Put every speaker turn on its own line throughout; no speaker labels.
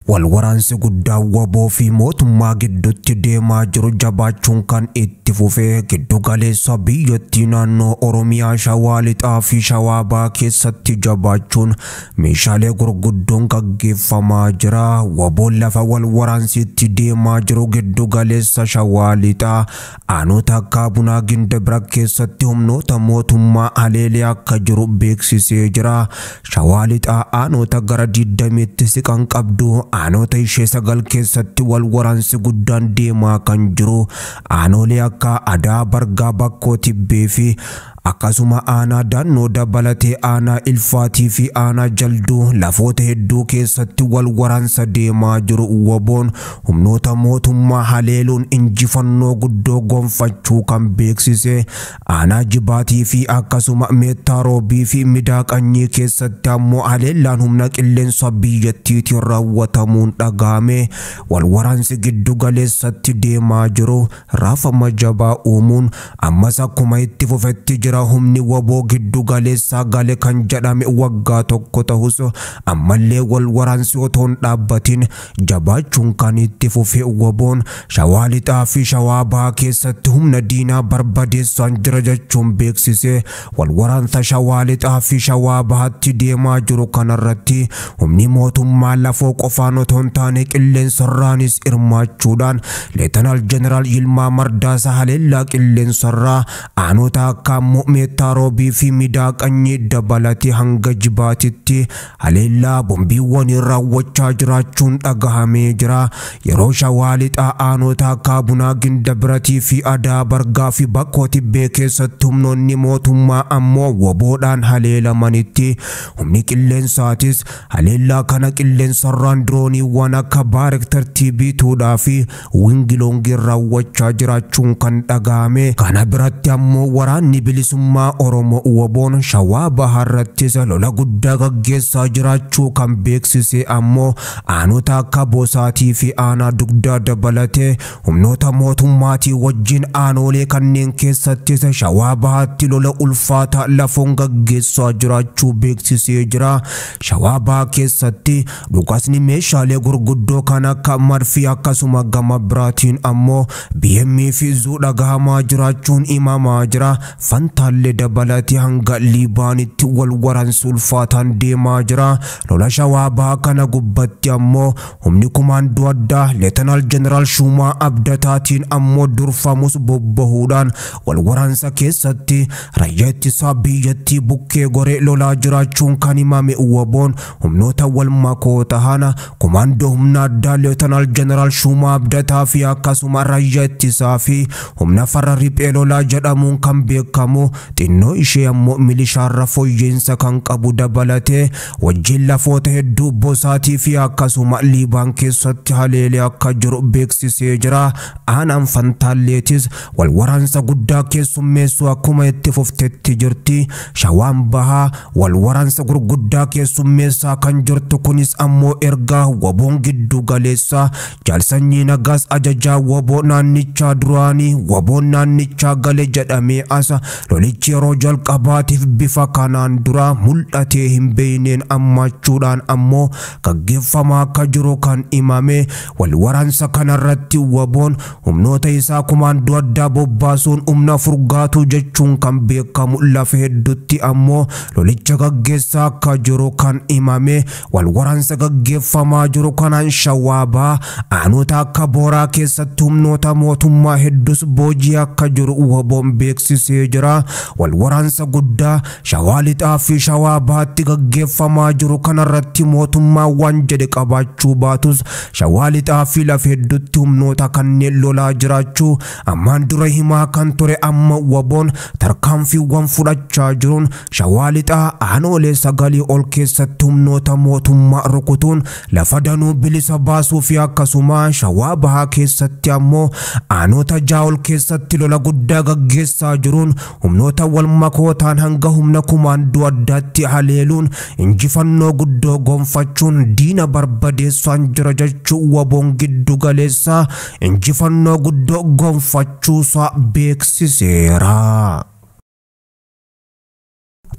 Walwaraansi guddaa waboo fi mootummaa gidduutti deemaa jiru jabaachuun kan itti fufee giddu galeessa biyyattii naannoo Oromiyaa Shawaa Lixaa fi Shawaa Bahaa keessatti jabaachuun meeshaalee gurguddoon gaggeeffamaa jira. Waboon lafa walwaraansiitti deemaa jiru giddu galeessa Shawaa Lixaa aanota akka Bunaa Gindabira keessatti humnoota mootummaa haleelee akka jiru beeksisee jira. Shawaa Lixaa aanota gara 20tti siqan qabdu. Aanota ishee 9 keessatti walwaraansi guddaan deemaa kan jiru. Aanolee akka Adaa Bargaa Bakkoo Tibbee fi akkasuma aanaa Dannoo dabalatee aanaa Ilfaatii fi aanaa Jalduu lafoota hedduu keessatti walwaraansa deemaa jiru. Waboon humnoota mootummaa haleeluun injifannoo guddoo gonfachuu kan beeksise. Aanaa Jibaatii fi akkasuma Meettaa Roobii fi Midaaqanyii keessatti ammoo haleellaan humna qilleensa biyyattiitiin raawwatamuun dhagahame. Walwaraansi giddu galeessatti deemaa jiru raafama jabaa uumuun ammas akkuma itti fufetti jira. Humni waboo giddu galeessaa gale kan jedhame waggaa tokko ta'us ammallee walwaraansi otoon dhaabbatin jabaachuun kan itti fufe. Waboon Shawaa Lixaa fi Shawaa Bahaa keessatti humna diinaa barbadeessaan jira jechuun beeksise. Walwaraansa Shawaa Lixaa fi Shawaa Bahaatti deemaa jiru kanarratti humni mootummaa lafoo qofaan otoon taane qilleensarraanis hirmaachuudhaan Leetanaal Jeneraal Yilmaa Mardaasaa haleellaa qilleensarraa aanota akka Meettaa Roobii fi Midaaqanyii dabalatee hanga Jibaatitti haleellaa bombiiwwan raawwachaa jiraachuun dhagahamee jira. Yeroo Shawaa Lixaa aanota akka Bunaa Gindabiratii fi Adaa Bargaa fi Bakkoo Tibbee keessatti humnoonni mootummaa ammoo waboodhaan haleelamanitti humni qilleensaatis haleellaa kana qilleensarraan dirooniiwwan akka Baarektar TB2 fi Wingiloongii raawwachaa jiraachuun kan dhagahame. Kana biratti ammoo waraanni bilisummaa Oromoo Waboon Shawaa Bahaarrattis lola guddaa gaggeessaa jiraachuu kan beeksise ammoo aanota akka Boosaatii fi aanaa Dugdaa dabalatee humnoota mootummaatii wajjin aanolee kanneen keessattis Shawaa Bahaatti lola ulfaataa lafoon gaggeessaa jiraachuu beeksisee jira. Shawaa Bahaa keessatti dhukaasni meeshaalee gurguddoo kan akka marfii akkasuma gama biraatiin ammoo BM fi zuu dhagahamaa jiraachuun himamaa jira. Fantaalee dabalatee hanga Liibaanitti walwaraansi ulfaataan deemaa jira. Lola Shawaa Bahaa kana gubbatti ammoo humni kumaandoo addaa Leetanaal Jeneraal Shumaa Abdataatiin ammoo durfamus bobbahuudhaan walwaraansa keessatti raayyaa ittisa biyyattii bukkee goree lolaa jiraachuun kan himame. Waboon humnoota wal makoo ta'an kumaandoo humna addaa Leetanaal Jeneraal Shumaa Abdataa fi akkasuma raayyaa ittisaa fi humna farra riphee lolaa jedhamuun kan beekamu xinnoo ishee ammoo milishaarra fooyyeensa kan qabu dabalatee wajjin lafoota hedduu Boosaatii fi akkasuma Liibaan keessatti haleelee akka jiru beeksisee jira. Aanaan Fantaalleetis walwaraansa guddaa keessummeessu akkuma itti fuftetti jirti. Shawaan Bahaa walwaraansa gurguddaa keessummeessaa kan jirtu kunis ammoo ergaa waboon giddu galeessaa Jaalsanyii Nagaas ajajaa waboo naannichaa duraanii waboon naannichaa gale jedhamee asa lolichi yeroo jalqabaatiif bifa kanaan dura mul'atee hin beeyneen ammaachuudhaan ammoo gaggeeffamaa akka jiru kan himame. Walwaraansa kanarratti waboon humnoota isaa kumaandoo addaa bobbaasuun humna furgaatuu jechuun kan beekamu lafa hedduutti ammoo lolicha gaggeessaa akka jiru kan himame. Walwaraansa gaggeeffamaa jiru kanaan Shawaa Bahaa aanota akka Booraa keessatti humnoota mootummaa hedduus boojii akka jiru waboon beeksisee jira. Walwaraansa guddaa Shawaa Lixaa fi Shawaa Bahaatti gaggeeffamaa jiru kanarratti mootummaa waan jedhe qabaachuu baatus Shawaa Lixaa fi lafa hedduutti humnoota kanneen lolaa jiraachuu ammaan dura himaa kan ture. Amma waboon tarkaanfiiwwan fudhachaa jiruun Shawaa Lixaa aanolee 9 ol keessatti humnoota mootummaa rukutuun lafa danuu bilisa baasuu fi akkasuma Shawaa Bahaa keessatti ammoo aanota 6 ol keessatti lola guddaa gaggeessaa jiruun humnoota wal makoo ta'an hanga humna kumaandoo addaatti haleeluun injifannoo guddoo gonfachuun diina barbadeessaan jira jechuu waboon giddu galeessaa injifannoo guddoo gonfachuusaa beeksiseera.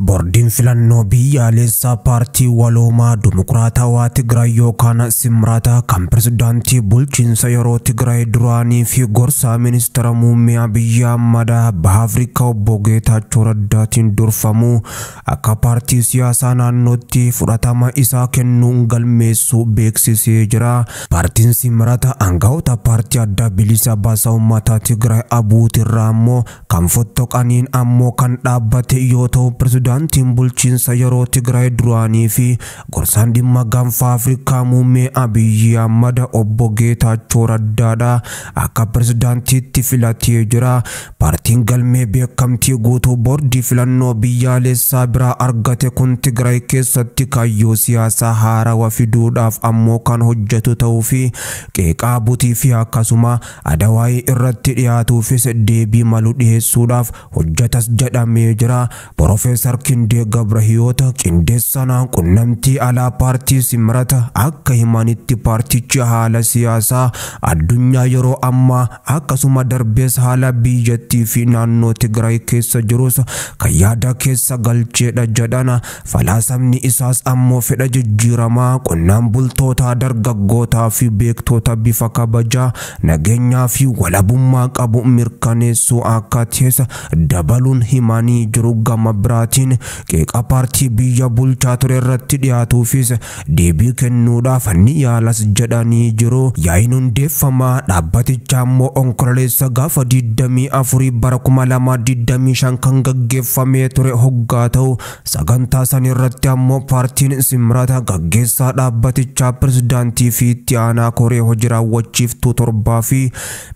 Boordiin filannoo biyyaalessaa paartii waloomaa Dimokiraatawaa Tigraay yookaan Simrata kan pirezidaantii bulchiinsa yeroo Tigraay duraanii fi gorsaa ministeera muummee Abiyyi Ahmad baha Afrikaa obbo Geetaachoo Raddaatiin durfamu akka paartii siyaasaa naannootti fudhatama isaa kennuun galmeessuu beeksisee jira. Paartiin Simrata aangawoota paartii adda bilisa baasaa uummata Tigraay abuutirraa ammoo kan fottoqaniin ammoo kan dhaabbate yoo ta'u pirezidaantiin bulchiinsa yeroo Tigraay duraanii fi gorsaan dhimma gaanfa Afrikaa muummee Abiyyi Ahmad obbo Geetaachoo Raddaadha akka pirezidaantiitti filatee jira. Paartiin galmee beekamtii guutuu boordii filannoo biyyaalessaa biraa argate kun Tigraay keessatti kaayyoo siyaasaa haarawaa fiduudhaaf ammoo kan hojjetu ta'uu fi qeeqaa butii fi akkasuma adawaayii irratti dhiyaatuufis deebii malu dhiyeessuudhaaf hojjetas jedhamee jira. Profeesar Kindee Gabrahiyoot qindeessaa qunnamtii alaa paartii Simrata akka himanitti paartichi haala siyaasaa addunyaa yeroo ammaa akkasuma darbees haala biyyattii fi naannoo Tigraay keessa jirus kan yaada keessa galcheedha jedhana. Falaasamni isaas ammoo fedha jijjiiramaa qonnaan bultoota dargaggootaa fi beektoota bifa kabajaa nageenyaa fi walabummaa qabu mirkaneessuu akka ta'es dabaluun himanii jiru. Gama biraatiin qeeqa paartii biyya bulchaa ture irratti dhiyaatuufis deebii kennuudhaaf ni yaalas jedhanii jiru. Yaa'iin hundeeffamaa dhaabbatichaa ammoo onkololeessa gaafa 24 bara 2025 kan gaggeeffamee ture hoggaa ta'u sagantaa san irratti ammoo paartiin Simrata gaggeessaa dhaabbatichaa pirezidaantii fi itti aanaa koree hojii raawwachiiftuu 7 fi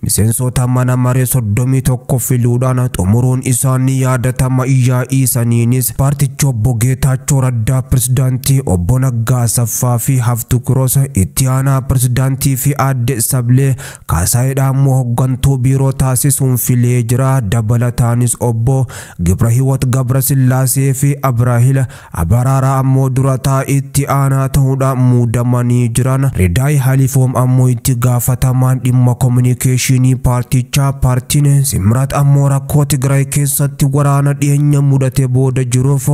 miseensota mana maree 31 filuudhaan xumuruun isaanii yaadatama. Yaa'ii saniinis paartichi obbo Geetaachoo Raddaa pirezidaantii, obbo Naggaa Asaffaa fi Haftuu Kiroos itti aanaa pirezidaantii fi aadde Sablee Kaasaayidhaa ammoo hoggantuu biiroo taasisuun filee jira. Dabalataanis obbo Gibrahiwoot Gabrasillaasee fi Abraahil Abaraaraa ammoo durataa itti aanaa ta'uudhaan muudamanii jiran. Ridaay Halifoom ammoo itti gaafatamaan dhimma kominikeeshinii paartichaa. Paartiin Simrat ammoo rakkoo Tigraay keessatti waraana dhiyeenya mudate booda jiruuf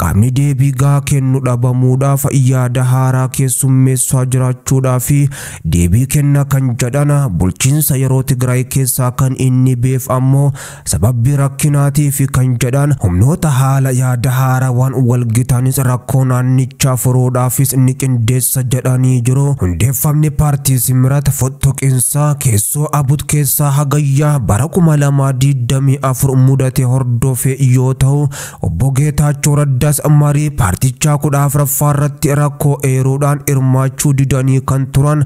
qaamni deebii gahaa kennu dhabamuudhaaf yaada haaraa keessummeessaa jiraachuudhaa fi deebii kenna kan jedhan. Bulchiinsa yeroo Tigraay keessaa kan inni beef ammoo sababbii rakkinaatii fi kan jedhan humnoota haala yaada haaraa waan walgitaanis rakkoo naannichaa furuudhaafis ni qindeessa jedhanii jiru. Hundeeffamni paartii Simrat fottoqiinsaa keessoo abut keessaa hagayyaa bara 2024 mudate hordofee yoo ta'u obbo Geetaachoo Raddaas marii paartichaa 14ffaa irratti rakkoo eeruudhaan hirmaachuu didanii kan turan.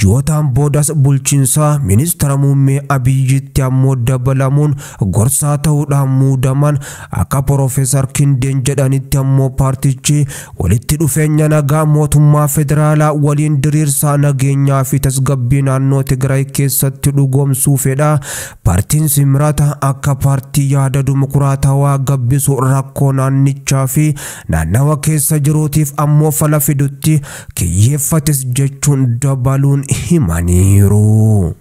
Ji'ootaan boodas bulchiinsa ministeera muummee Abiyyitti ammoo dabalamuun gorsaa ta'uudhaan muudaman. Akka Profeesar Kindeen jedhanitti ammoo paartichi walitti dhufeenya nagaa mootummaa federaalaa waliin diriirsaa nageenyaa fi tasgabbii naannoo Tigraay keessatti dhugoomsuu fedha. Paartiin Simrata akka paartii yaada dimokiraatawaa gabbisu rakkoo naannichaa fi naannawa keessa jiruutiif ammoo fala fidutti kiyyeeffates jechuun dabaluun himaniiru.